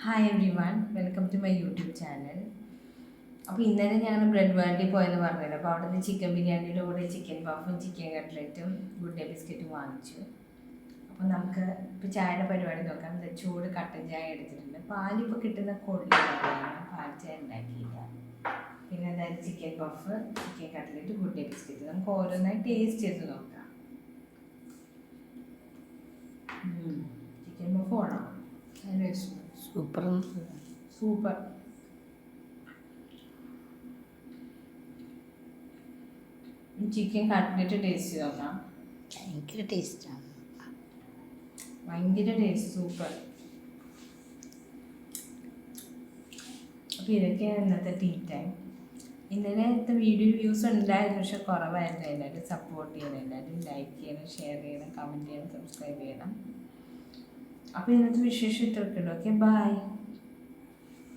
Hi everyone, welcome to my YouTube channel. അപ്പോൾ ഇന്നലെ ഞാൻ ബ്രെഡ് വേൾഡിൽ പോയെന്ന് പറഞ്ഞില്ല. അപ്പോൾ അവിടെ നിന്ന് ചിക്കൻ ബിരിയാണിയുടെ കൂടെ ചിക്കൻ പഫും ചിക്കൻ കട്ട്ലറ്റും ഗുഡ് ഡേ ബിസ്ക്കറ്റും വാങ്ങിച്ചു. അപ്പോൾ നമുക്ക് ഇപ്പോൾ ചായയുടെ പരിപാടി നോക്കാം. ചൂട് കട്ടൻ ചായ എടുത്തിട്ടുണ്ട്. പാലിപ്പോൾ കിട്ടുന്ന കൊള്ളിയാണ്, പാൽ ചായ ഉണ്ടാക്കിയില്ല. പിന്നെ അതായത് chicken puff, chicken cutlet, good day biscuit. നമുക്ക് ഓരോന്നായി ടേസ്റ്റ് ചെയ്ത് നോക്കാം. ചിക്കൻ പഫ് വേണം, super super. Chicken cutlet taste നോക്കാം. ഭയങ്കര ടേസ്റ്റാണ്, ഭയങ്കര ടേസ്റ്റ്, സൂപ്പർ. അപ്പോൾ ഇതൊക്കെയാണ് ഇന്നത്തെ ടീ ടൈം. ഇന്നലത്തെ വീഡിയോ വ്യൂസ് ഉണ്ടായിരുന്നു, പക്ഷെ കുറവായിരുന്നു. എല്ലാവരും സപ്പോർട്ട് ചെയ്യണം, എല്ലാവരും ലൈക്ക് ചെയ്യണം, ഷെയർ ചെയ്യണം, കമൻറ്റ് ചെയ്യണം, സബ്സ്ക്രൈബ് ചെയ്യണം. അപ്പോൾ ഇന്നത്തെ വിശേഷം ഇത്രയൊക്കെ ഉള്ളൂ. Okay, by.